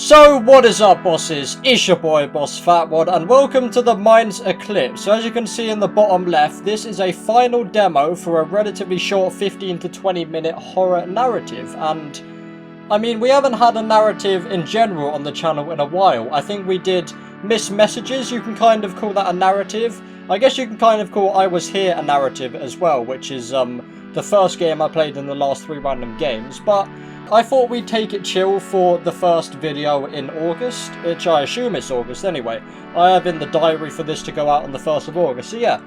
So what is up, bosses? It's your boy boss Fatwod and welcome to the Mine's Eclipse. So as you can see in the bottom left, this is a final demo for a relatively short 15 to 20 minute horror narrative. And I mean, we haven't had a narrative in general on the channel in a while. I think we did Miss Messages, you can kind of call that a narrative. I guess you can kind of call I Was Here a narrative as well, which is the first game I played in the last 3 random games. But I thought we'd take it chill for the first video in August, which I assume it's August anyway. I have in the diary for this to go out on the 1st of August, so yeah.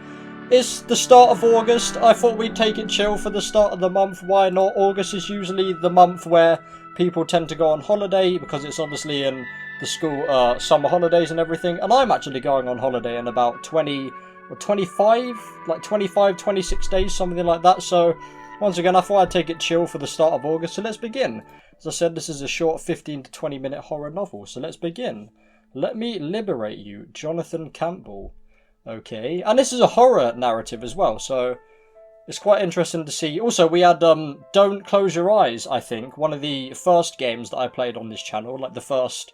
It's the start of August. I thought we'd take it chill for the start of the month. Why not? August is usually the month where people tend to go on holiday, because it's obviously in the school summer holidays and everything. And I'm actually going on holiday in about 20 or 25, like 25, 26 days, something like that. So once again, I thought I'd take it chill for the start of August, so let's begin. As I said, this is a short 15 to 20 minute horror novel, so let's begin. Let me liberate you, Jonathan Campbell. Okay, and this is a horror narrative as well, so it's quite interesting to see. Also, we had Don't Close Your Eyes, I think, one of the first games that I played on this channel, like the first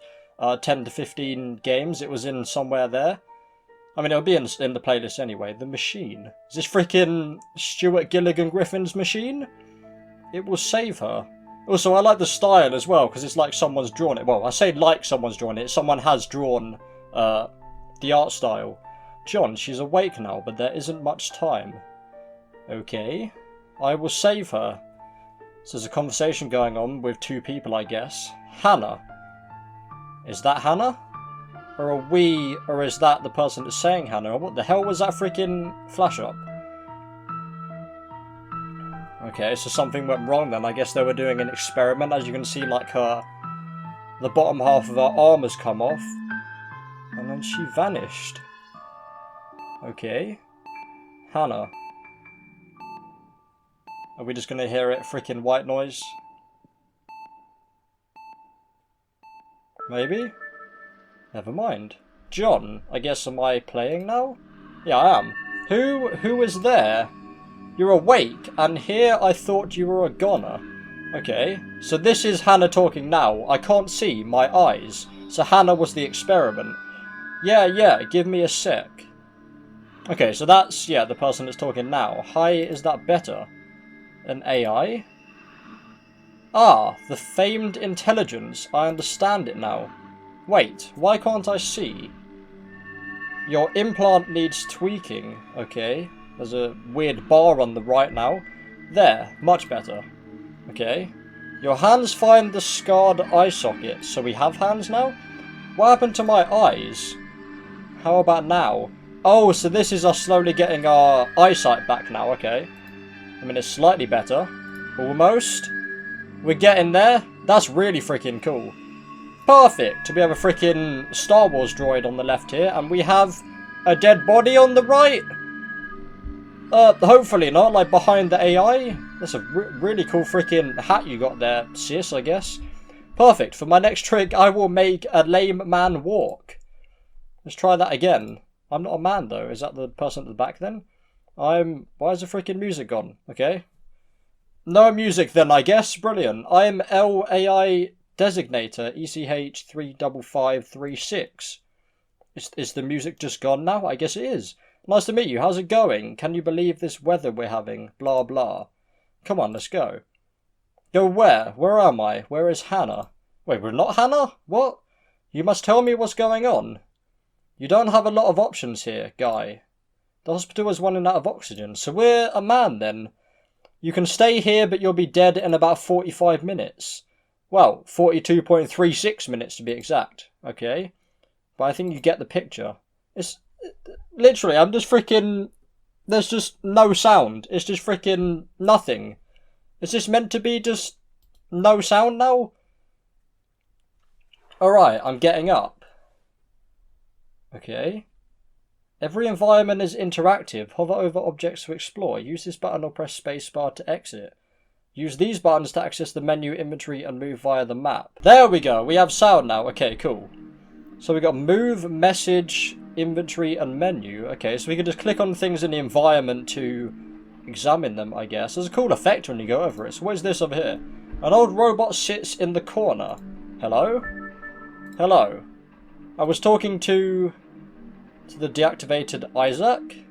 10 to 15 games, it was in somewhere there. I mean, it'll be in the playlist anyway. The Machine. Is this freaking Stuart Gilligan Griffin's machine? It will save her. Also, I like the style as well, because it's like someone's drawn it. Well, I say like someone's drawn it. Someone has drawn the art style. John, she's awake now, but there isn't much time. Okay. I will save her. So there's a conversation going on with 2 people, I guess. Hannah. Is that Hannah? Or is that the person that's saying Hannah? What the hell was that freaking flash up? Okay, so something went wrong then. I guess they were doing an experiment. As you can see, like the bottom half of her arm has come off. And then she vanished. Okay. Hannah. Are we just gonna hear it freaking white noise? Maybe? Never mind. John, I guess, am I playing now? Yeah, I am. Who is there? You're awake, and here I thought you were a goner. Okay, so this is Hannah talking now. I can't see my eyes. So Hannah was the experiment. Yeah, give me a sec. Okay, so that's, yeah, the person that's talking now. Hi, is that better? An AI? Ah, the famed intelligence. I understand it now. Wait, why can't I see? Your implant needs tweaking. Okay, there's a weird bar on the right now. There, much better. Okay. Your hands find the scarred eye socket. So we have hands now? What happened to my eyes? How about now? Oh, so this is us slowly getting our eyesight back now, okay. I mean, it's slightly better. Almost. We're getting there. That's really freaking cool. Perfect! We have a freaking Star Wars droid on the left here, and we have a dead body on the right. Hopefully not, like behind the AI. That's a really cool freaking hat you got there, sis, I guess. Perfect. For my next trick, I will make a lame man walk. Let's try that again. I'm not a man, though. Is that the person at the back, then? Why is the freaking music gone? Okay. No music, then, I guess. Brilliant. I'm LAI Designator ECH35536. Is the music just gone now? I guess it is. Nice to meet you. How's it going? Can you believe this weather we're having? Blah blah. Come on, let's go. Go where? Where am I? Where is Hannah? Wait, we're not Hannah? What? You must tell me what's going on. You don't have a lot of options here, guy. The hospital is running out of oxygen, so we're a man then. You can stay here, but you'll be dead in about 45 minutes. Well, 42.36 minutes to be exact. Okay. But I think you get the picture. It's literally, I'm just freaking, there's just no sound. It's just freaking nothing. Is this meant to be just no sound now? Alright, I'm getting up. Okay. Every environment is interactive. Hover over objects to explore. Use this button or press spacebar to exit. Use these buttons to access the menu, inventory, and move via the map. There we go. We have sound now. Okay, cool. So we got move, message, inventory, and menu. Okay, so we can just click on things in the environment to examine them, I guess. There's a cool effect when you go over it. So what is this over here? An old robot sits in the corner. Hello? Hello. I was talking to the deactivated Isaac.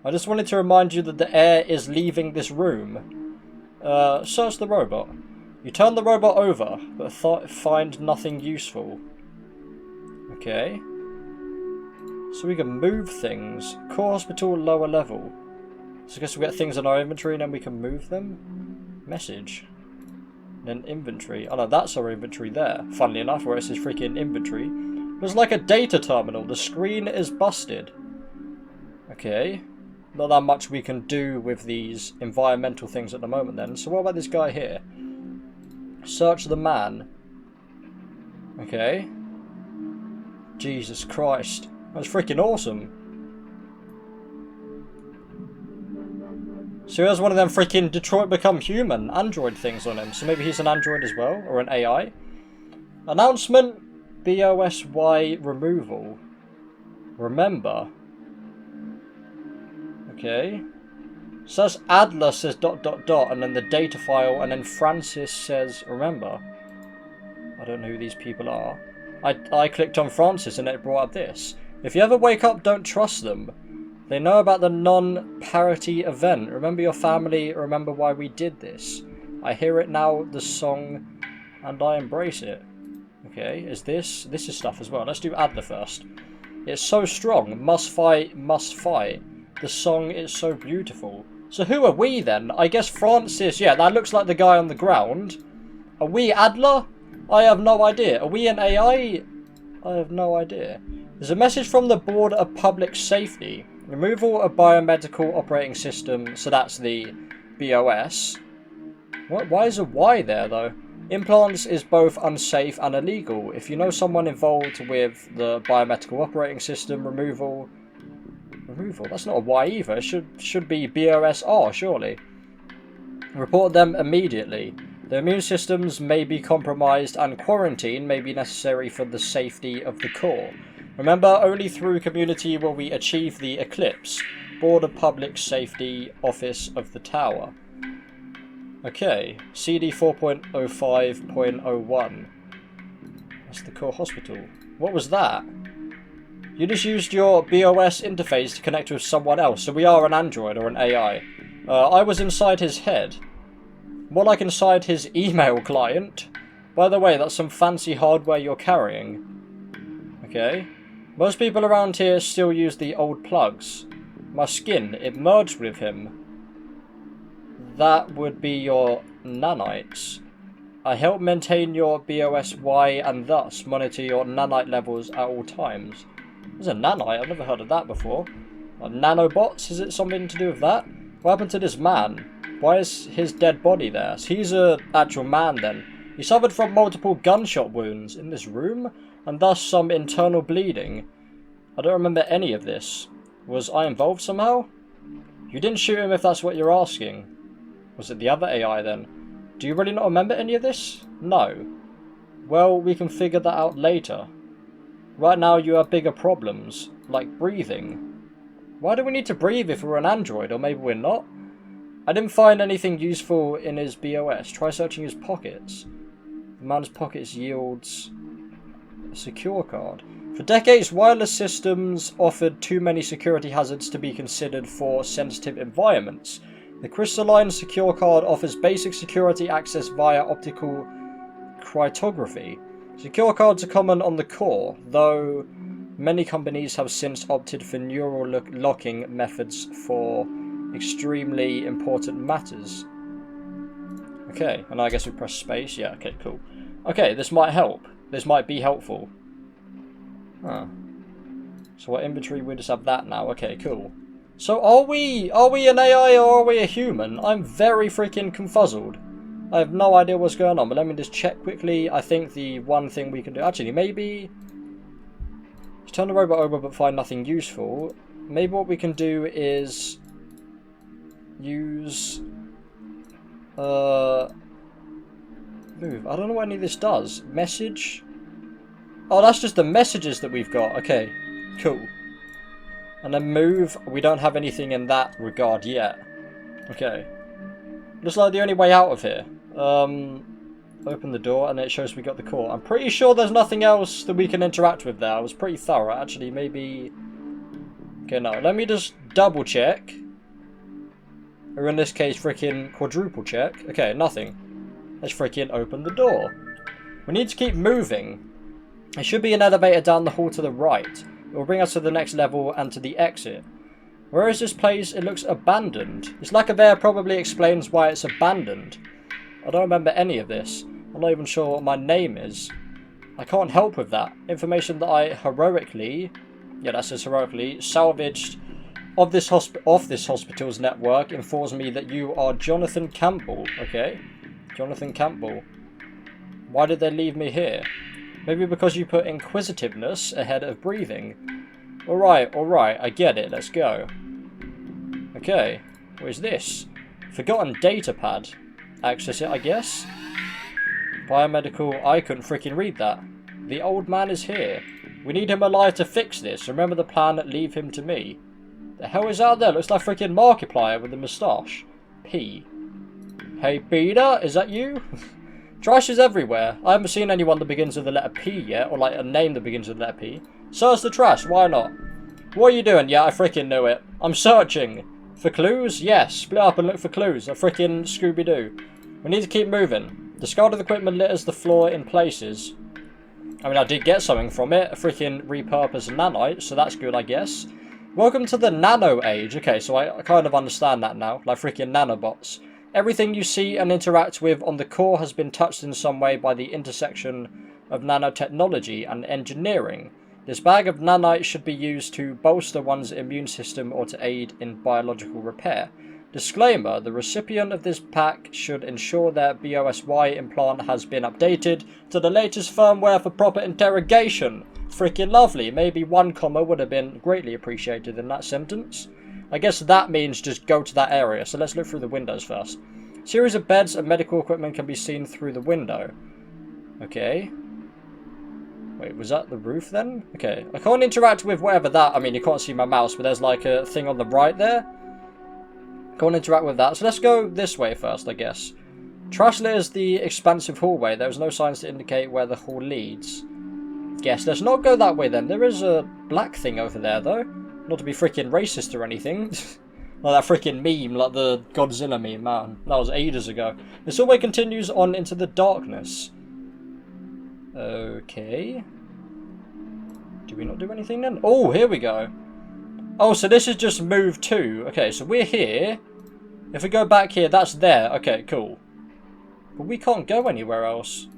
I just wanted to remind you that the air is leaving this room. Search the robot. You turn the robot over, but find nothing useful. Okay. So we can move things. Core hospital, lower level. So I guess we get things in our inventory and then we can move them. Message. And then inventory. Oh no, that's our inventory there. Funnily enough, where it says freaking inventory. There's like a data terminal. The screen is busted. Okay. Not that much we can do with these environmental things at the moment then. So what about this guy here? Search the man. Okay. Jesus Christ. That's freaking awesome. So he has one of them freaking Detroit Become Human android things on him. So maybe he's an android as well, or an AI. Announcement, BOSY removal. Remember. Okay. Says Adler says ... and then the data file, and then Francis says remember. I don't know who these people are. I clicked on Francis and it brought up this. If you ever wake up, don't trust them. They know about the non-parity event. Remember your family, remember why we did this. I hear it now, the song, and I embrace it. Okay, is this? This is stuff as well. Let's do Adler first. It's so strong. Must fight, must fight. The song is so beautiful. So who are we then? I guess Francis, yeah, that looks like the guy on the ground. Are we Adler? I have no idea. Are we an AI? I have no idea. There's a message from the Board of Public Safety. Removal of biomedical operating system. So that's the BOS. What? Why is a Y there though? Implants is both unsafe and illegal. If you know someone involved with the biomedical operating system removal. Removal? That's not a Y either. It should be BOSR surely. Report them immediately. The immune systems may be compromised and quarantine may be necessary for the safety of the core. Remember, only through community will we achieve the Eclipse. Board of Public Safety, Office of the Tower. Okay, CD 4.05.01. That's the core hospital. What was that? You just used your BOS interface to connect with someone else, so we are an android or an AI. I was inside his head. More like inside his email client. By the way, that's some fancy hardware you're carrying. Okay. Most people around here still use the old plugs. My skin, it merged with him. That would be your nanites. I help maintain your BOSY and thus monitor your nanite levels at all times. There's a nanite, I've never heard of that before. Like nanobots, is it something to do with that? What happened to this man? Why is his dead body there? So he's an actual man then. He suffered from multiple gunshot wounds in this room, and thus some internal bleeding. I don't remember any of this. Was I involved somehow? You didn't shoot him if that's what you're asking. Was it the other AI then? Do you really not remember any of this? No. Well, we can figure that out later. Right now you have bigger problems, like breathing. Why do we need to breathe if we're an android, or maybe we're not? I didn't find anything useful in his BOS. Try searching his pockets. The man's pockets yields a secure card. For decades, wireless systems offered too many security hazards to be considered for sensitive environments. The crystalline secure card offers basic security access via optical cryptography. Secure cards are common on the core, though many companies have since opted for neural locking methods for extremely important matters. Okay, and I guess we press space. Yeah, okay, cool. Okay, this might help. This might be helpful. Huh. So our inventory, we just have that now. Okay, cool. So are we an AI or are we a human? I'm very freaking confuzzled. I have no idea what's going on, but let me just check quickly. I think the one thing we can do... Actually, maybe... turn the robot over but find nothing useful. Maybe what we can do is... use... move. I don't know what any of this does. Message? Oh, that's just the messages that we've got. Okay, cool. And then move. We don't have anything in that regard yet. Okay. Looks like the only way out of here. open the door, and it shows we got the core. I'm pretty sure there's nothing else that we can interact with there. I was pretty thorough, actually. Maybe... Okay, no. Let me just double check. Or in this case, freaking quadruple check. Okay, nothing. Let's freaking open the door. We need to keep moving. There should be an elevator down the hall to the right. It will bring us to the next level and to the exit. Where is this place? It looks abandoned. This lack of air probably explains why it's abandoned. I don't remember any of this. I'm not even sure what my name is. I can't help with that. Information that I heroically... Yeah, that says heroically. Salvaged of this hospital's network informs me that you are Jonathan Campbell. Okay. Jonathan Campbell. Why did they leave me here? Maybe because you put inquisitiveness ahead of breathing. Alright, I get it. Let's go. Okay. What is this? Forgotten data pad. Access it, I guess. Biomedical. I couldn't freaking read that. The old man is here. We need him alive to fix this. Remember the plan, leave him to me. The hell is out there? Looks like freaking Markiplier with a moustache. P. Hey Peter, is that you? Trash is everywhere. I haven't seen anyone that begins with the letter P yet, or like a name that begins with the letter P. So is the trash, why not? What are you doing? Yeah, I freaking knew it. I'm searching. For clues? Yes. Split up and look for clues. A freaking Scooby-Doo. We need to keep moving. Discarded equipment litters the floor in places. I mean, I did get something from it. A freaking repurposed nanite, so that's good, I guess. Welcome to the nano age. Okay, so I kind of understand that now. Like freaking nanobots. Everything you see and interact with on the core has been touched in some way by the intersection of nanotechnology and engineering. This bag of nanite should be used to bolster one's immune system or to aid in biological repair. Disclaimer, the recipient of this pack should ensure their BOSY implant has been updated to the latest firmware for proper interrogation. Freaking lovely. Maybe 1 comma would have been greatly appreciated in that sentence. I guess that means just go to that area, so let's look through the windows first. Series of beds and medical equipment can be seen through the window. Okay. Wait, was that the roof then? Okay, I can't interact with whatever that... I mean, you can't see my mouse, but there's like a thing on the right there. Can't interact with that, so let's go this way first, I guess. Trash litters the expansive hallway. There's no signs to indicate where the hall leads. Guess let's not go that way then. There is a black thing over there, though. Not to be freaking racist or anything. Like that freaking meme, like the Godzilla meme, man. That was ages ago. This hallway continues on into the darkness. Okay. Do we not do anything then? Oh, here we go. Oh, so this is just move 2. Okay, so we're here. If we go back here, that's there. Okay, cool. But we can't go anywhere else.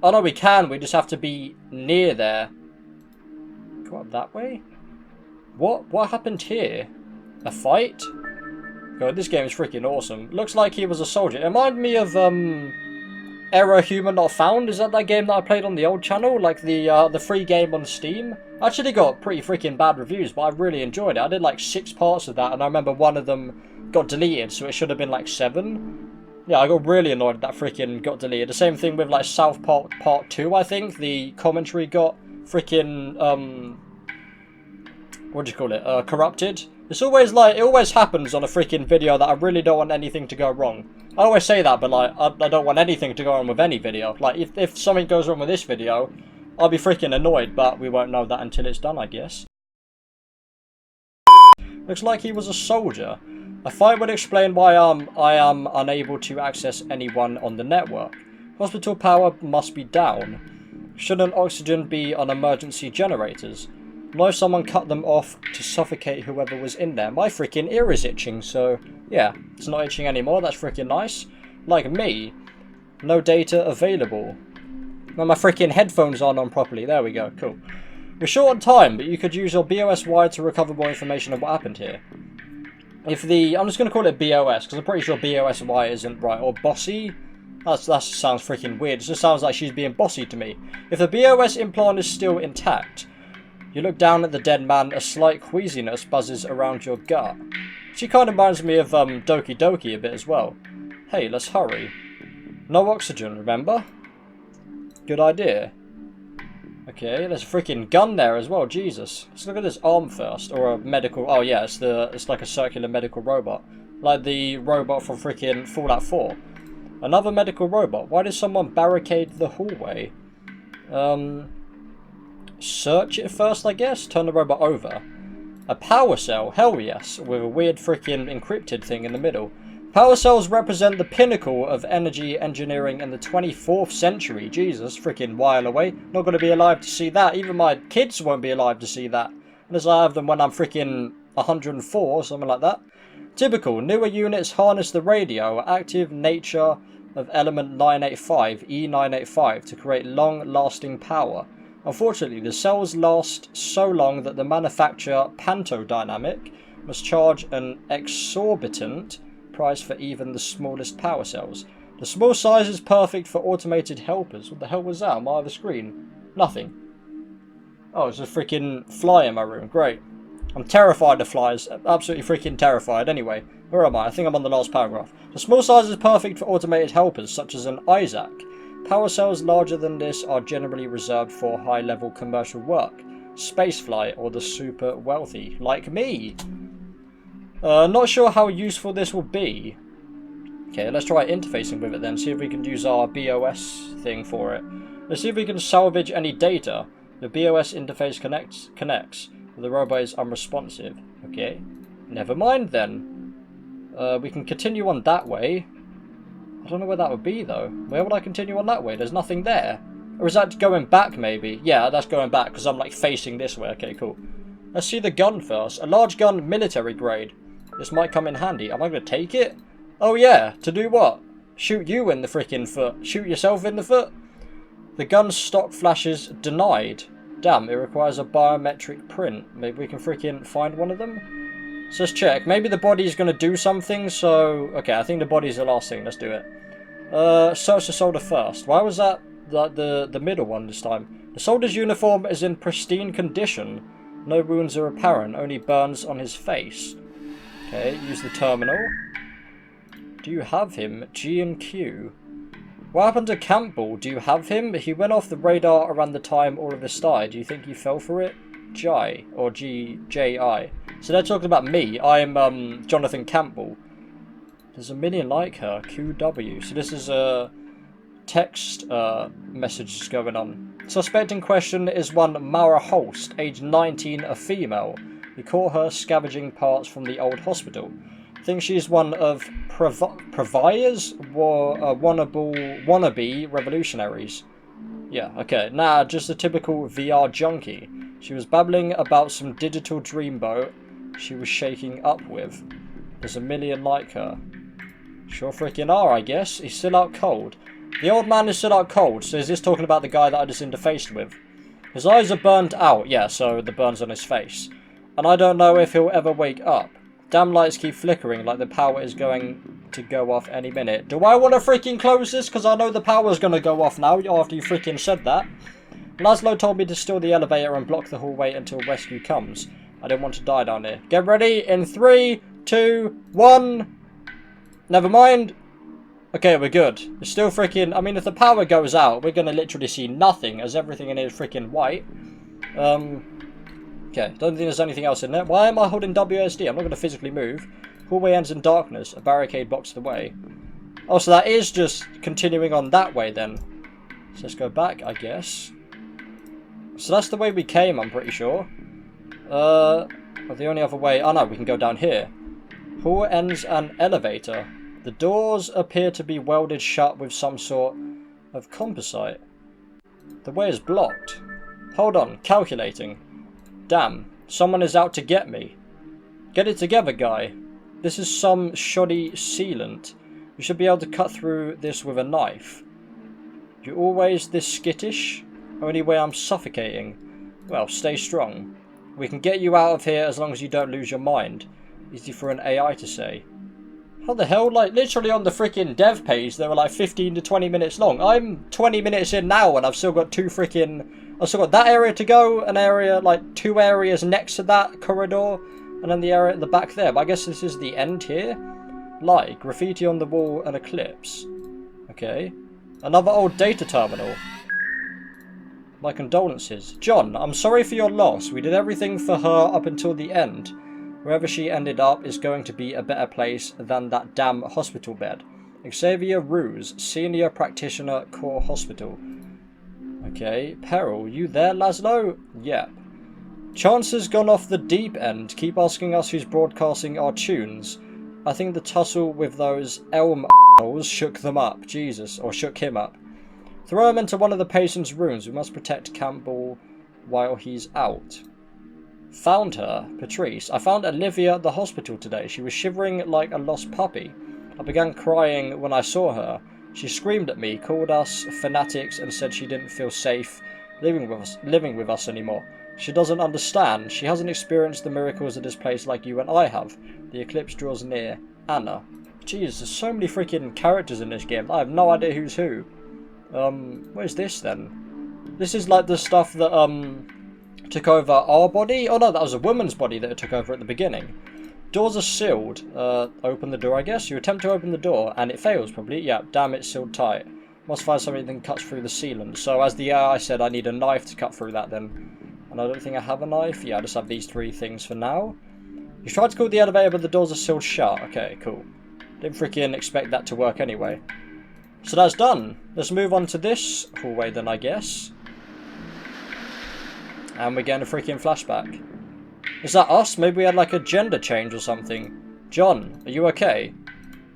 Oh, no, we can. We just have to be near there. Go up that way? What happened here? A fight? God, this game is freaking awesome. Looks like he was a soldier. It reminded me of, Error Human Not Found. Is that game that I played on the old channel? Like the free game on Steam? Actually got pretty freaking bad reviews, but I really enjoyed it. I did like 6 parts of that, and I remember one of them got deleted, so it should have been like 7. Yeah, I got really annoyed that freaking got deleted. The same thing with like South Park Part 2, I think. The commentary got freaking, what do you call it? Corrupted. It's always like, it always happens on a freaking video that I really don't want anything to go wrong. I always say that, but like, I don't want anything to go wrong with any video. Like, if something goes wrong with this video, I'll be freaking annoyed, but we won't know that until it's done, I guess. Looks like he was a soldier. A fight would explain why I am unable to access anyone on the network. Hospital power must be down. Shouldn't oxygen be on emergency generators? What if someone cut them off to suffocate whoever was in there? My freaking ear is itching, so yeah, it's not itching anymore. That's freaking nice. Like me. No data available. No, my freaking headphones aren't on properly. There we go. Cool. You're short on time, but you could use your BOSY to recover more information on what happened here. If the... I'm just going to call it BOS, because I'm pretty sure BOSY isn't right. Or bossy? That sounds freaking weird. It just sounds like she's being bossy to me. If the BOS implant is still intact... You look down at the dead man, a slight queasiness buzzes around your gut. She kind of reminds me of Doki Doki a bit as well. Hey, let's hurry. No oxygen, remember? Good idea. Okay, there's a freaking gun there as well, Jesus. Let's look at this arm first, or a medical... Oh yeah, it's like a circular medical robot. Like the robot from freaking Fallout 4. Another medical robot. Why did someone barricade the hallway? Search it first, I guess? Turn the robot over. A power cell, hell yes, with a weird freaking encrypted thing in the middle. Power cells represent the pinnacle of energy engineering in the 24th century. Jesus, freaking while away. Not going to be alive to see that. Even my kids won't be alive to see that. Unless I have them when I'm freaking 104 or something like that. Typical, newer units harness the radioactive nature of element 985, E985, to create long-lasting power. Unfortunately, the cells last so long that the manufacturer, Pantodynamic, must charge an exorbitant price for even the smallest power cells. The small size is perfect for automated helpers. What the hell was that on my other screen? Nothing. Oh, it's a freaking fly in my room. Great. I'm terrified of flies. Absolutely freaking terrified. Anyway, where am I? I think I'm on the last paragraph. The small size is perfect for automated helpers, such as an Isaac. Power cells larger than this are generally reserved for high-level commercial work, spaceflight, or the super wealthy, like me. Not sure how useful this will be. Okay, let's try interfacing with it then, see if we can use our BOS thing for it. Let's see if we can salvage any data. The BOS interface connects. The robot is unresponsive. Okay, never mind then. We can continue on that way. I don't know where that would be though. Where would I continue on that way? There's nothing there. Or is that going back maybe? Yeah, that's going back because I'm like facing this way. Okay, cool. Let's see the gun first. A large gun, military grade. This might come in handy. Am I going to take it? Oh yeah, to do what? Shoot you in the freaking foot. Shoot yourself in the foot? The gun's stock flashes denied. Damn, it requires a biometric print. Maybe we can freaking find one of them? So let's check. Maybe the body's going to do something, so... Okay, I think the body's the last thing. Let's do it. Search the soldier first. Why was that the middle one this time? The soldier's uniform is in pristine condition. No wounds are apparent, only burns on his face. Okay, use the terminal. Do you have him? G and Q. What happened to Campbell? Do you have him? He went off the radar around the time all of this died. Do you think he fell for it? J or G-J-I. So they're talking about me. I'm Jonathan Campbell. There's a million like her. QW. So this is a text message going on. Suspect in question is one Mara Holst, age 19, a female. We caught her scavenging parts from the old hospital. Think she's one of Provia's wannabe revolutionaries. Yeah, okay. Nah, just a typical VR junkie. She was babbling about some digital dreamboat she was shaking up with. There's a million like her. Sure freaking are, I guess. He's still out cold. The old man is still out cold, so is this talking about the guy that I just interfaced with? His eyes are burned out, yeah, so the burns on his face. And I don't know if he'll ever wake up. Damn lights keep flickering like the power is going to go off any minute. Do I want to freaking close this? Because I know the power's going to go off now after you freaking said that. Laszlo told me to steal the elevator and block the hallway until rescue comes. I don't want to die down here. Get ready in 3, 2, 1. Never mind. Okay, we're good. It's still freaking... I mean, if the power goes out, we're going to literally see nothing as everything in here is freaking white. Okay, don't think there's anything else in there. Why am I holding WSD? I'm not going to physically move. Hallway ends in darkness. A barricade blocks the way. Oh, so that is just continuing on that way then. So let's go back, I guess. So that's the way we came, I'm pretty sure. The only other way... Oh no, we can go down here. Hall ends an elevator. The doors appear to be welded shut with some sort of composite. The way is blocked. Hold on, calculating. Damn, someone is out to get me. Get it together, guy. This is some shoddy sealant. You should be able to cut through this with a knife. You always this skittish? Only way I'm suffocating. Well, stay strong. We can get you out of here as long as you don't lose your mind. Easy for an AI to say. How the hell? Like, literally on the freaking dev page, they were like 15 to 20 minutes long. I'm 20 minutes in now and I've still got I've still got that area to go, an area, like 2 areas next to that corridor, and then the area at the back there. But I guess this is the end here. Like, graffiti on the wall and Eclipse. Okay. Another old data terminal. My condolences. John, I'm sorry for your loss. We did everything for her up until the end. Wherever she ended up is going to be a better place than that damn hospital bed. Xavier Ruse, Senior Practitioner, Core Hospital. Okay. Peril, you there, Laszlo? Yep. Chance has gone off the deep end. Keep asking us who's broadcasting our tunes. I think the tussle with those elm a**holes shook them up. Jesus. Or shook him up. Throw him into one of the patient's rooms. We must protect Campbell while he's out. Found her. Patrice. I found Olivia at the hospital today. She was shivering like a lost puppy. I began crying when I saw her. She screamed at me, called us fanatics, and said she didn't feel safe living with us anymore. She doesn't understand. She hasn't experienced the miracles of this place like you and I have. The eclipse draws near. Anna. Jeez, there's so many freaking characters in this game. I have no idea who's who. Where's this then? This is like the stuff that, took over our body? Oh no, that was a woman's body that it took over at the beginning. Doors are sealed. Open the door, I guess. You attempt to open the door, and it fails, probably. Yeah, damn, it's sealed tight. Must find something that cuts through the sealant. So, as the AI said, I need a knife to cut through that then. And I don't think I have a knife. Yeah, I just have these 3 things for now. You tried to call the elevator, but the doors are sealed shut. Okay, cool. Didn't freaking expect that to work anyway. So that's done. Let's move on to this hallway then, I guess. And we're getting a freaking flashback. Is that us? Maybe we had like a gender change or something. John, are you okay?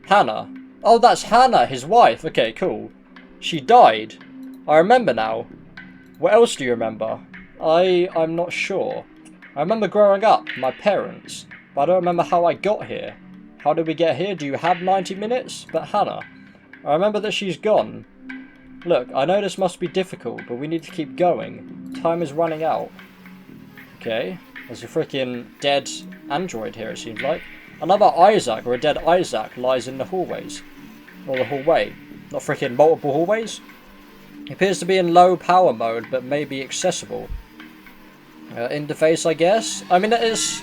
Hannah. Oh, that's Hannah, his wife. Okay, cool. She died. I remember now. What else do you remember? I'm not sure. I remember growing up, my parents. But I don't remember how I got here. How did we get here? Do you have 90 minutes? But Hannah. I remember that she's gone. Look, I know this must be difficult, but we need to keep going. Time is running out. Okay. There's a freaking dead android here, it seems like. Another Isaac, or a dead Isaac, lies in the hallways. Or the hallway. Not freaking multiple hallways. He appears to be in low power mode, but may be accessible. Interface, I guess. I mean, it is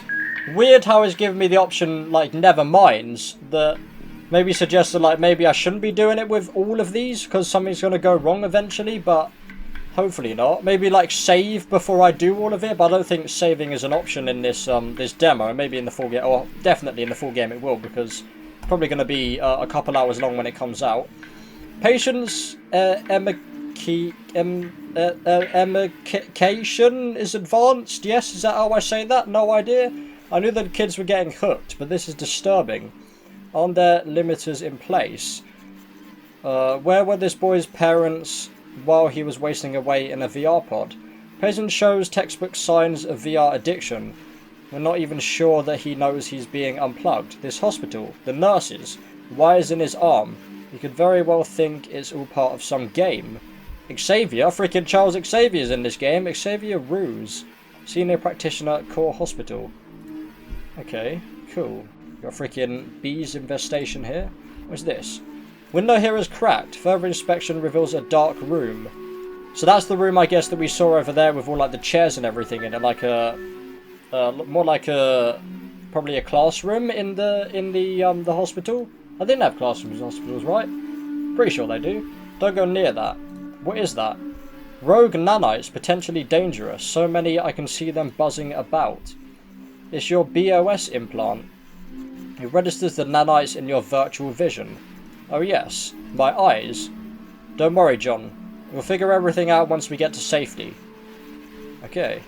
weird how it's given me the option, like, never minds, that maybe suggests that, like, maybe I shouldn't be doing it with all of these, because something's going to go wrong eventually, but hopefully not. Maybe, like, save before I do all of it, but I don't think saving is an option in this this demo. Maybe in the full game, or definitely in the full game it will, because it's probably going to be a couple hours long when it comes out. Patient's emication is advanced. Yes, is that how I say that? No idea. I knew that kids were getting hooked, but this is disturbing. Aren't there limiters in place? Where were this boy's parents while he was wasting away in a VR pod? Patient shows textbook signs of VR addiction. We're not even sure that he knows he's being unplugged. This hospital, the nurses, wires in his arm. You could very well think it's all part of some game. Xavier, freaking Charles Xavier's in this game. Xavier Ruse, Senior Practitioner at Core Hospital. Okay, cool. Got freaking bees infestation here. What's this? Window here is cracked. Further inspection reveals a dark room. So that's the room, I guess, that we saw over there with all like the chairs and everything in it, like a more like a probably a classroom in the hospital. I didn't have classrooms in hospitals, right? Pretty sure they do. Don't go near that. What is that? Rogue nanites, potentially dangerous. So many I can see them buzzing about. It's your BOS implant. It registers the nanites in your virtual vision. Oh yes, my eyes. Don't worry, John. We'll figure everything out once we get to safety. Okay.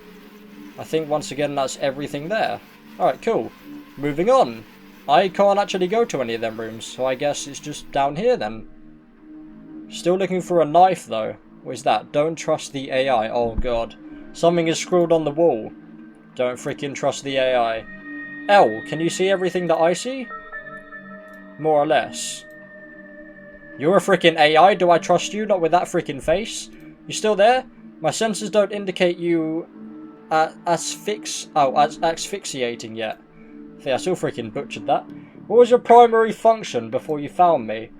I think once again that's everything there. Alright, cool. Moving on. I can't actually go to any of them rooms, so I guess it's just down here then. Still looking for a knife though. What is that? Don't trust the AI. Oh god. Something is scrawled on the wall. Don't freaking trust the AI. L, can you see everything that I see? More or less. You're a freaking AI, do I trust you? Not with that freaking face. You still there? My sensors don't indicate you asphyxiating yet. I still freaking butchered that. What was your primary function before you found me?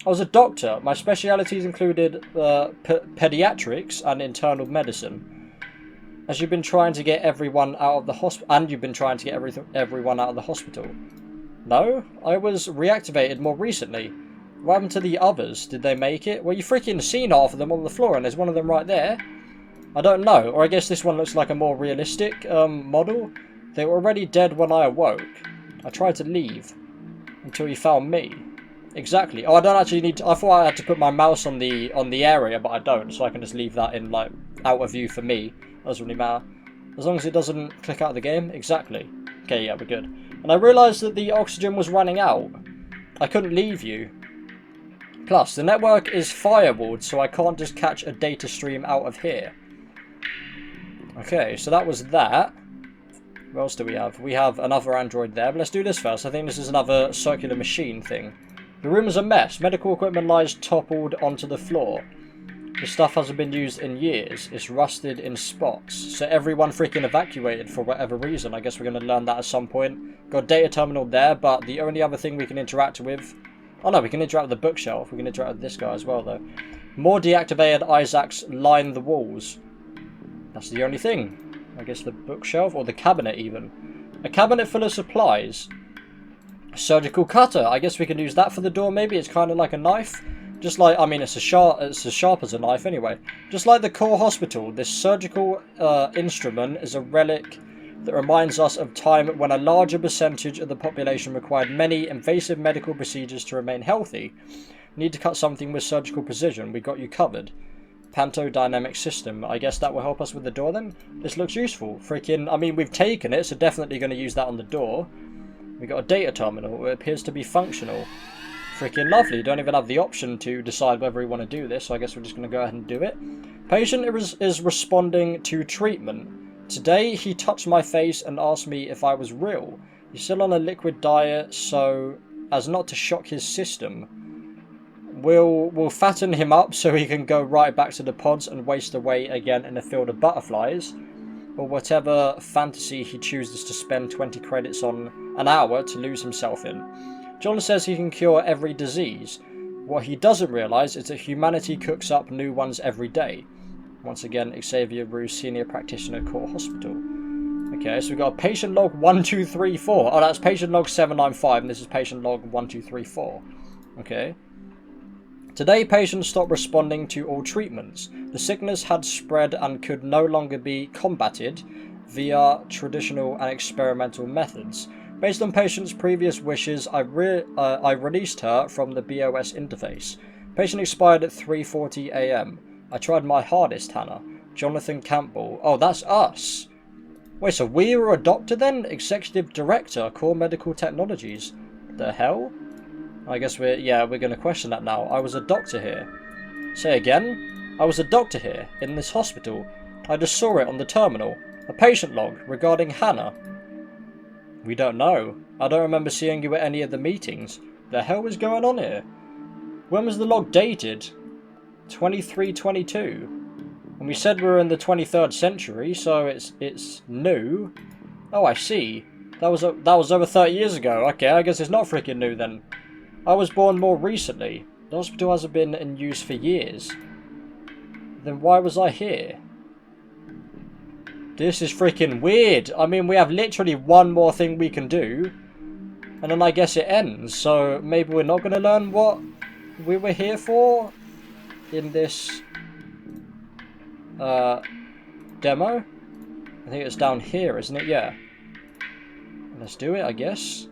I was a doctor. My specialities included pediatrics and internal medicine. As you've been trying to get everyone out of the hospital, and you've been trying to get everyone out of the hospital. No, I was reactivated more recently. What happened to the others? Did they make it? Well, you freaking seen half of them on the floor, and there's one of them right there. I don't know, or I guess this one looks like a more realistic model. They were already dead when I awoke. I tried to leave until you found me. exactly. Oh, I don't actually need to, I thought I had to put my mouse on the area, but I don't, so I can just leave that in, like, out of view for me. Doesn't really matter. As long as it doesn't click out of the game. Exactly. Okay, yeah, we're good. And I realised that the oxygen was running out. I couldn't leave you. Plus, the network is firewalled, so I can't just catch a data stream out of here. Okay, so that was that. What else do we have? We have another android there, but let's do this first. I think this is another circular machine thing. The room is a mess. Medical equipment lies toppled onto the floor. The stuff hasn't been used in years. It's rusted in spots. So everyone freaking evacuated for whatever reason. I guess we're going to learn that at some point. Got a data terminal there, but the only other thing we can interact with... Oh no, we can interact with the bookshelf. We can interact with this guy as well, though. More deactivated Isaacs line the walls. That's the only thing. I guess the bookshelf, or the cabinet even. A cabinet full of supplies. A surgical cutter. I guess we can use that for the door, maybe. It's kind of like a knife. Just like, I mean, it's as sharp as a knife anyway. Just like the core hospital, this surgical instrument is a relic that reminds us of time when a larger percentage of the population required many invasive medical procedures to remain healthy. Need to cut something with surgical precision. We got you covered. Panto dynamic system. I guess that will help us with the door then. This looks useful. Freaking, I mean, we've taken it, so definitely going to use that on the door. We got a data terminal. It appears to be functional. Freaking lovely. Don't even have the option to decide whether we want to do this, so I guess we're just going to go ahead and do it. Patient is responding to treatment. Today, he touched my face and asked me if I was real. He's still on a liquid diet, so as not to shock his system. We'll fatten him up so he can go right back to the pods and waste away again in a field of butterflies. Or whatever fantasy he chooses to spend 20 credits on an hour to lose himself in. John says he can cure every disease. What he doesn't realise is that humanity cooks up new ones every day. Once again, Xavier Rue, Senior Practitioner, Core Hospital. Okay, so we've got patient log 1234. Oh, that's patient log 795, and this is patient log 1234. Okay. Today, patients stopped responding to all treatments. The sickness had spread and could no longer be combated via traditional and experimental methods. Based on patient's previous wishes, I released her from the BOS interface. Patient expired at 3:40 AM. I tried my hardest, Hannah. Jonathan Campbell. Oh, that's us. Wait, so we were a doctor then? Executive Director, Core Medical Technologies. The hell? I guess we're going to question that now. I was a doctor here. Say again? I was a doctor here, in this hospital. I just saw it on the terminal. A patient log regarding Hannah. We don't know. I don't remember seeing you at any of the meetings. The hell is going on here? When was the log dated? 2322. And we said we were in the 23rd century, so it's new. Oh, I see. That was over 30 years ago. Okay, I guess it's not freaking new then. I was born more recently. The hospital hasn't been in use for years. Then why was I here? This is freaking weird. I mean, we have literally one more thing we can do. And then I guess it ends. So maybe we're not going to learn what we were here for in this demo. I think it's down here, isn't it? Yeah. Let's do it, I guess.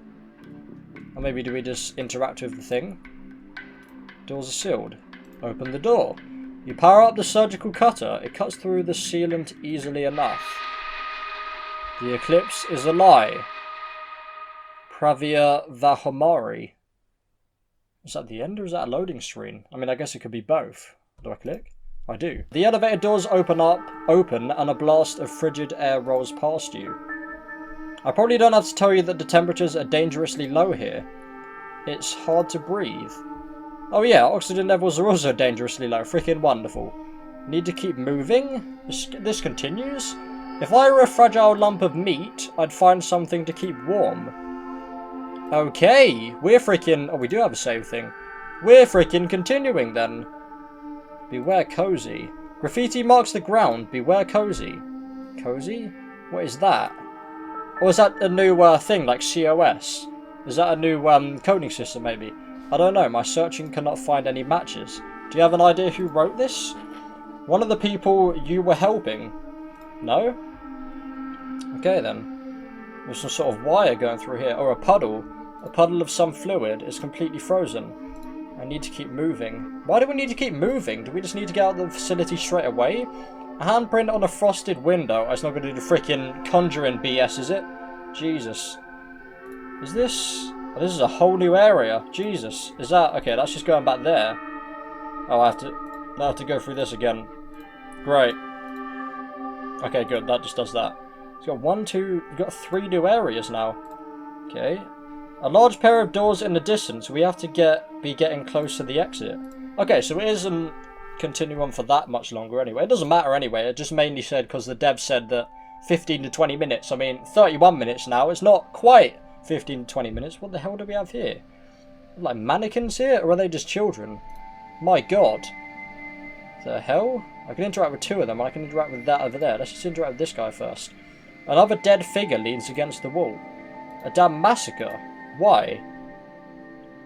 Or maybe do we just interact with the thing? Doors are sealed. Open the door. You power up the surgical cutter. It cuts through the sealant easily enough. The Eclipse is a lie. Pravia Vahomari. Is that the end or is that a loading screen? I mean, I guess it could be both. Do I click? I do. The elevator doors open and a blast of frigid air rolls past you. I probably don't have to tell you that the temperatures are dangerously low here. It's hard to breathe. Oh yeah, oxygen levels are also dangerously low. Freaking wonderful. Need to keep moving? This continues? If I were a fragile lump of meat, I'd find something to keep warm. Okay, we're freaking... Oh, we do have a save thing. We're freaking continuing then. Beware cozy. Graffiti marks the ground. Beware cozy. Cozy? What is that? Or is that a new thing, like COS? Is that a new coding system, maybe? I don't know, my searching cannot find any matches. Do you have an idea who wrote this? One of the people you were helping? No? Okay then. There's some sort of wire going through here. Or a puddle. A puddle of some fluid is completely frozen. need to keep moving. Why do we need to keep moving? Do we just need to get out of the facility straight away? A handprint on a frosted window. It's not going to do the freaking conjuring BS, is it? Jesus. Is this... Oh, this is a whole new area. Jesus. Is that... Okay, that's just going back there. Oh, I have to go through this again. Great. Okay, good. That just does that. It's got 1, 2... We've got 3 new areas now. Okay. A large pair of doors in the distance. We have to be getting close to the exit. Okay, so it isn't continue on for that much longer anyway. It doesn't matter anyway. It just mainly said because the dev said that 15 to 20 minutes. I mean, 31 minutes now. It's not quite 15 to 20 minutes. What the hell do we have here? Like mannequins here? Or are they just children? My god. The hell? I can interact with 2 of them. I can interact with that over there. Let's just interact with this guy first. Another dead figure leans against the wall. A damn massacre. Why?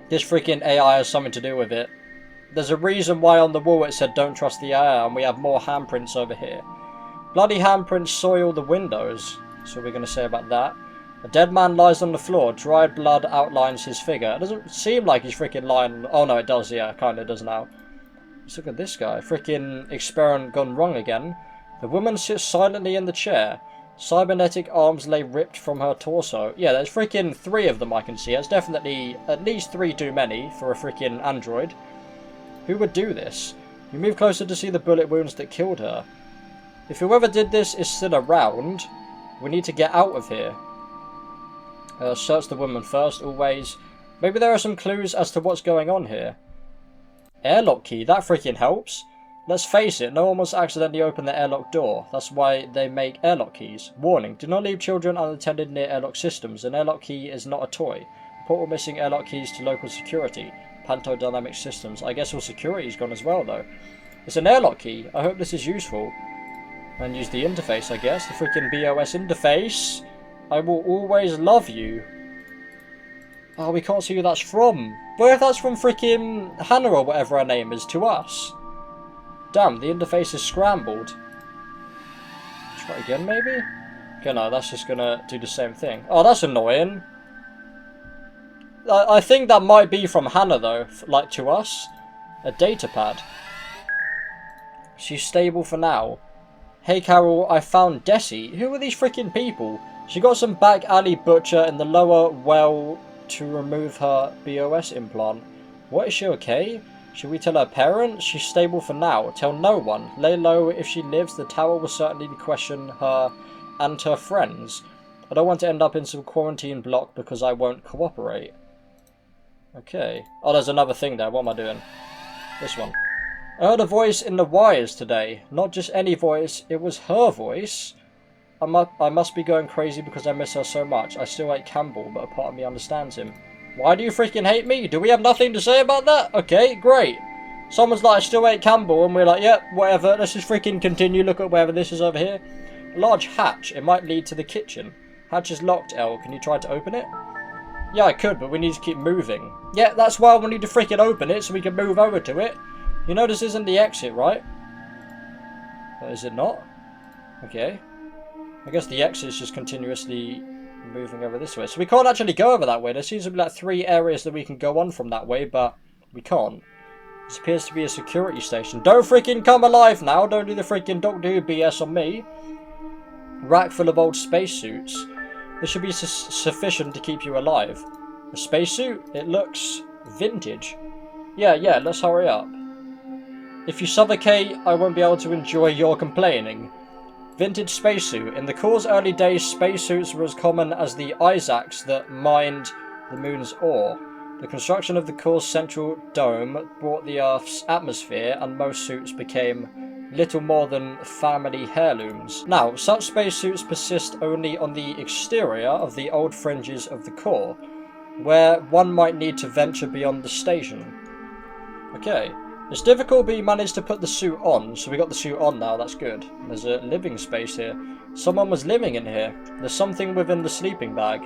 This freaking AI has something to do with it. There's a reason why on the wall it said don't trust the AI, and we have more handprints over here. Bloody handprints soil the windows. So we're going to say about that. A dead man lies on the floor. Dried blood outlines his figure. It doesn't seem like he's freaking lying. Oh no, it does. Yeah, kind of does now. Let's look at this guy. Freaking experiment gone wrong again. The woman sits silently in the chair. Cybernetic arms lay ripped from her torso. Yeah, there's freaking 3 of them I can see. That's definitely at least 3 too many for a freaking android. Who would do this? You move closer to see the bullet wounds that killed her. If whoever did this is still around, we need to get out of here. Search the woman first, always. Maybe there are some clues as to what's going on here. Airlock key, that freaking helps. Let's face it, no one wants to accidentally open the airlock door. That's why they make airlock keys. Warning, do not leave children unattended near airlock systems. An airlock key is not a toy. Report all missing airlock keys to local security. Panto Dynamic Systems. I guess all security's gone as well, though. It's an airlock key. I hope this is useful. And use the interface, I guess. The freaking BOS interface. I will always love you. Oh, we can't see who that's from. What if that's from freaking Hannah or whatever her name is to us? Damn, the interface is scrambled. Try again, maybe? Okay, no, that's just gonna do the same thing. Oh, that's annoying. I think that might be from Hannah, though, like to us. A data pad. She's stable for now. Hey, Carol, I found Desi. Who are these freaking people? She got some back alley butcher in the lower well to remove her BOS implant. What, is she okay? Should we tell her parents? She's stable for now. Tell no one. Lay low. If she lives, the tower will certainly question her and her friends. I don't want to end up in some quarantine block because I won't cooperate. Okay. Oh, there's another thing there. What am I doing? This one. I heard a voice in the wires today. Not just any voice. It was her voice. I must be going crazy because I miss her so much. I still hate Campbell, but a part of me understands him. Why do you freaking hate me? Do we have nothing to say about that? Okay, great. Someone's like, I still hate Campbell, and we're like, yep, whatever. Let's just freaking continue. Look at wherever this is over here. A large hatch. It might lead to the kitchen. Hatch is locked, Elle. Can you try to open it? Yeah, I could, but we need to keep moving. Yeah, that's why we need to freaking open it, so we can move over to it. You know this isn't the exit, right? Is it not? Okay. I guess the exit is just continuously moving over this way. So we can't actually go over that way. There seems to be like 3 areas that we can go on from that way, but we can't. This appears to be a security station. Don't freaking come alive now. Don't do the freaking Doctor Who BS on me. Rack full of old spacesuits. This should be sufficient to keep you alive. A spacesuit? It looks vintage. Yeah, let's hurry up. If you suffocate, I won't be able to enjoy your complaining. Vintage spacesuit. In the Corps' early days, spacesuits were as common as the Isaacs that mined the moon's ore. The construction of the Corps' central dome brought the Earth's atmosphere, and most suits became little more than family heirlooms. Now, such spacesuits persist only on the exterior of the old fringes of the Corps, where one might need to venture beyond the station. Okay. It's difficult, but you managed to put the suit on, so we got the suit on now, that's good. There's a living space here. Someone was living in here. There's something within the sleeping bag.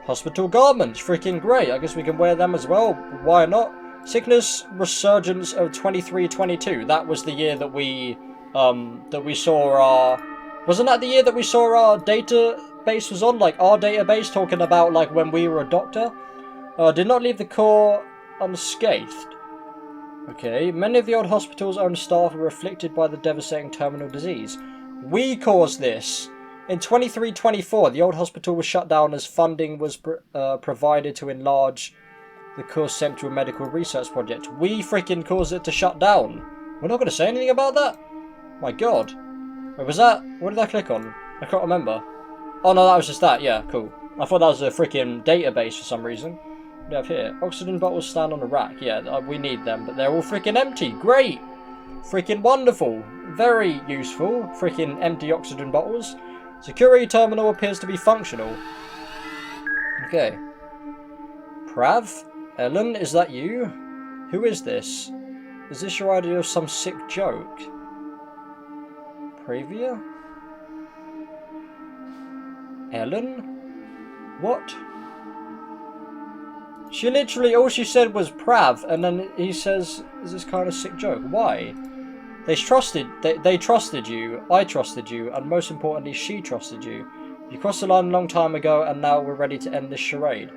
Hospital garments, freaking great. I guess we can wear them as well. Why not? Sickness resurgence of 23-22. That was the year that we saw our... Wasn't that the year that we saw our database was on? Like, our database talking about, like, when we were a doctor? Did not leave the Corps unscathed. Okay, many of the old hospital's own staff were afflicted by the devastating terminal disease. We caused this. In 23-24, the old hospital was shut down as funding was provided to enlarge the Course Central Medical Research Project. We freaking caused it to shut down. We're not going to say anything about that? My god. Wait, was that... What did I click on? I can't remember. Oh no, that was just that. Yeah, cool. I thought that was a freaking database for some reason. What do we have here? Oxygen bottles stand on a rack. Yeah, we need them, but they're all freaking empty. Great! Freaking wonderful. Very useful. Freaking empty oxygen bottles. Security terminal appears to be functional. Okay. Prav? Ellen, is that you? Who is this? Is this your idea of some sick joke? Pravia? Ellen? What? She literally, all she said was Prav, and then he says, is this kind of sick joke? Why? They trusted you, I trusted you, and most importantly, she trusted you. You crossed the line a long time ago, and now we're ready to end this charade.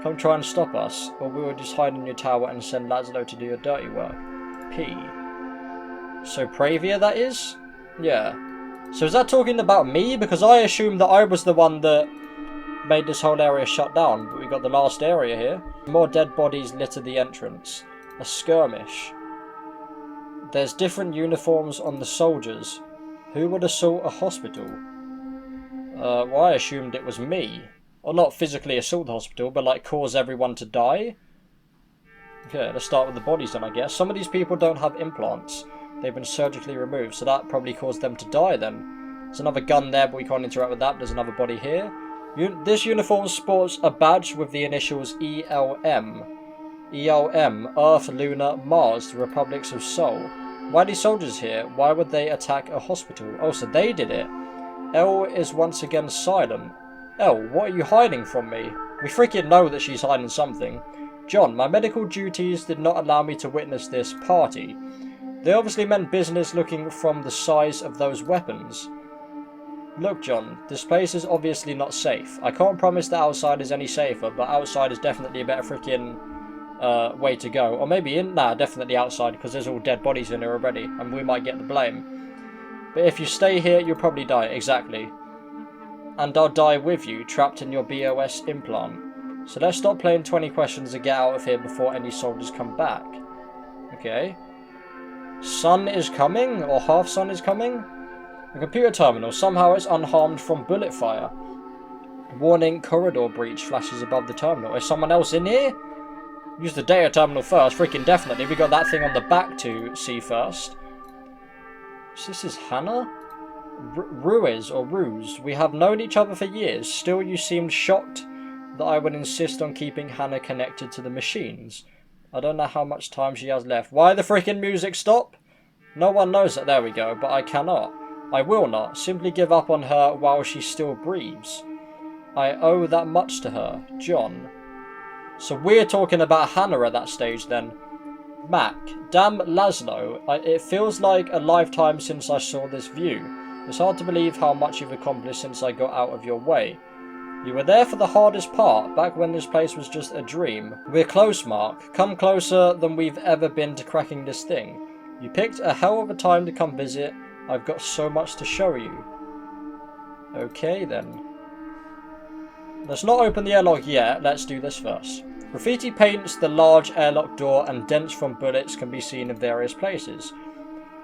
Come try and stop us, or we will just hide in your tower and send Laszlo to do your dirty work. P. So Pravia, that is? Yeah. So is that talking about me? Because I assumed that I was the one that made this whole area shut down, but we got the last area here. More dead bodies litter the entrance. A skirmish. There's different uniforms on the soldiers. Who would assault a hospital? Well, I assumed it was me. Or not physically assault the hospital, but like cause everyone to die? Okay, let's start with the bodies then, I guess. Some of these people don't have implants. They've been surgically removed, so that probably caused them to die then. There's another gun there, but we can't interact with that. There's another body here. This uniform sports a badge with the initials ELM. ELM, Earth, Luna, Mars, the Republics of Sol. Why are these soldiers here? Why would they attack a hospital? Oh, so they did it. L is once again silent. L, what are you hiding from me? We freaking know that she's hiding something. John, my medical duties did not allow me to witness this party. They obviously meant business looking from the size of those weapons. Look, John, this place is obviously not safe. I can't promise that outside is any safer, but outside is definitely a better freaking way to go. Or maybe definitely outside, because there's all dead bodies in here already, and we might get the blame. But if you stay here, you'll probably die. Exactly. And I'll die with you, trapped in your BOS implant. So let's stop playing 20 questions and get out of here before any soldiers come back. Okay. Sun is coming, or half sun is coming. The computer terminal, somehow it's unharmed from bullet fire. Warning, corridor breach flashes above the terminal. Is someone else in here? Use the data terminal first, freaking definitely. We got that thing on the back to see first. So this is Hannah? Ruiz or Ruse. We have known each other for years. Still you seemed shocked that I would insist on keeping Hannah connected to the machines. I don't know how much time she has left. Why the freaking music stop? No one knows that. There we go, but I cannot. I will not. Simply give up on her while she still breathes. I owe that much to her. John. So we're talking about Hannah at that stage then. Mac. Damn Laszlo. It feels like a lifetime since I saw this view. It's hard to believe how much you've accomplished since I got out of your way. You were there for the hardest part, back when this place was just a dream. We're close, Mark. Come closer than we've ever been to cracking this thing. You picked a hell of a time to come visit. I've got so much to show you. Okay, then. Let's not open the airlock yet. Let's do this first. Graffiti paints the large airlock door, and dents from bullets can be seen in various places.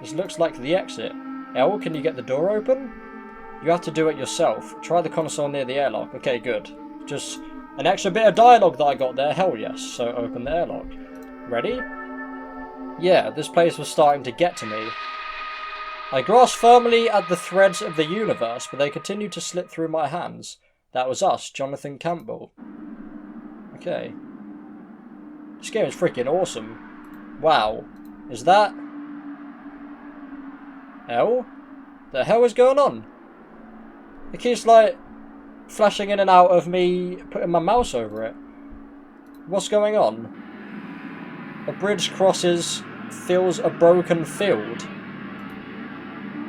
This looks like the exit. Elle, can you get the door open? You have to do it yourself. Try the console near the airlock. Okay, good. Just an extra bit of dialogue that I got there. Hell yes. So open the airlock. Ready? Yeah, this place was starting to get to me. I grasped firmly at the threads of the universe, but they continued to slip through my hands. That was us, Jonathan Campbell. Okay. This game is freaking awesome. Wow. Is that... Hell? The hell is going on? It keeps like flashing in and out of me putting my mouse over it. What's going on? A bridge crosses, fills a broken field.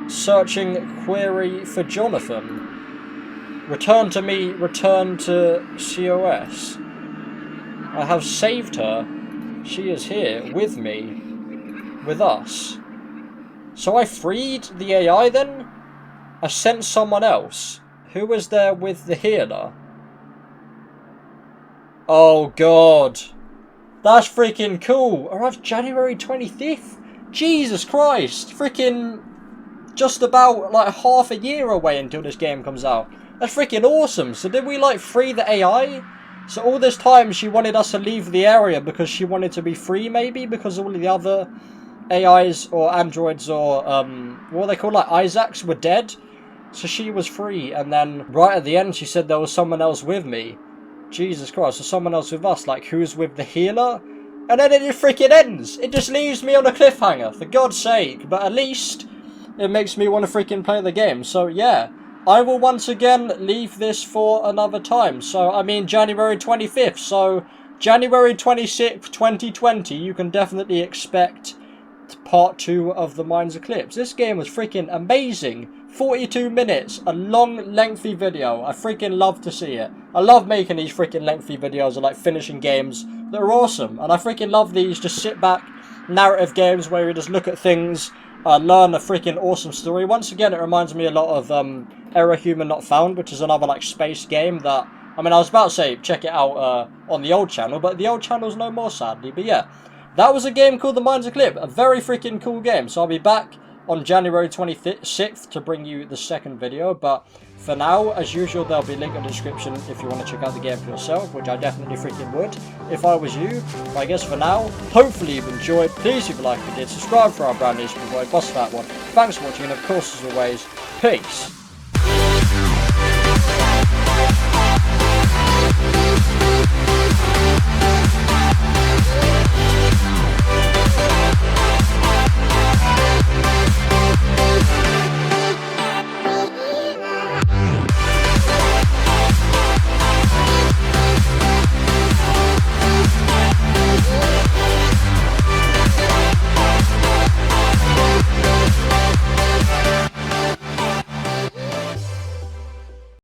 Searching query for Jonathan. Return to me, return to COS. I have saved her. She is here with me. With us. So I freed the AI then? I sent someone else. Who was there with the healer? Oh god. That's freaking cool. Arrived January 25th? Jesus Christ. Freaking just about like half a year away until this game comes out. That's freaking awesome. So did we like free the AI? So all this time she wanted us to leave the area because she wanted to be free maybe? Because all of the other AIs or androids or what are they called, like Isaacs, were dead. So she was free, and then right at the end she said there was someone else with me. Jesus Christ, there's someone else with us, like who's with the healer? And then it just freaking ends. It just leaves me on a cliffhanger, for God's sake. But at least it makes me want to freaking play the game. So yeah, I will once again leave this for another time. So I mean January 25th, so January 26th, 2020, you can definitely expect part 2 of the Mines Eclipse. This game was freaking amazing. 42 minutes, a long, lengthy video. I freaking love to see it. I love making these freaking lengthy videos of like finishing games that are awesome. And I freaking love these just sit back narrative games where you just look at things, learn a freaking awesome story. Once again, it reminds me a lot of Error Human Not Found, which is another like space game that, I mean, I was about to say check it out on the old channel, but the old channel's no more sadly. But yeah, that was a game called the Mines Eclipse, a very freaking cool game. So I'll be back on January 26th to bring you the second video, but for now, as usual, there'll be a link in the description if you want to check out the game for yourself, which I definitely freaking would if I was you. But I guess for now, hopefully you've enjoyed. Please leave a like if you did, subscribe for our brand new boy Boss Fatwod. Thanks for watching, and of course, as always, peace.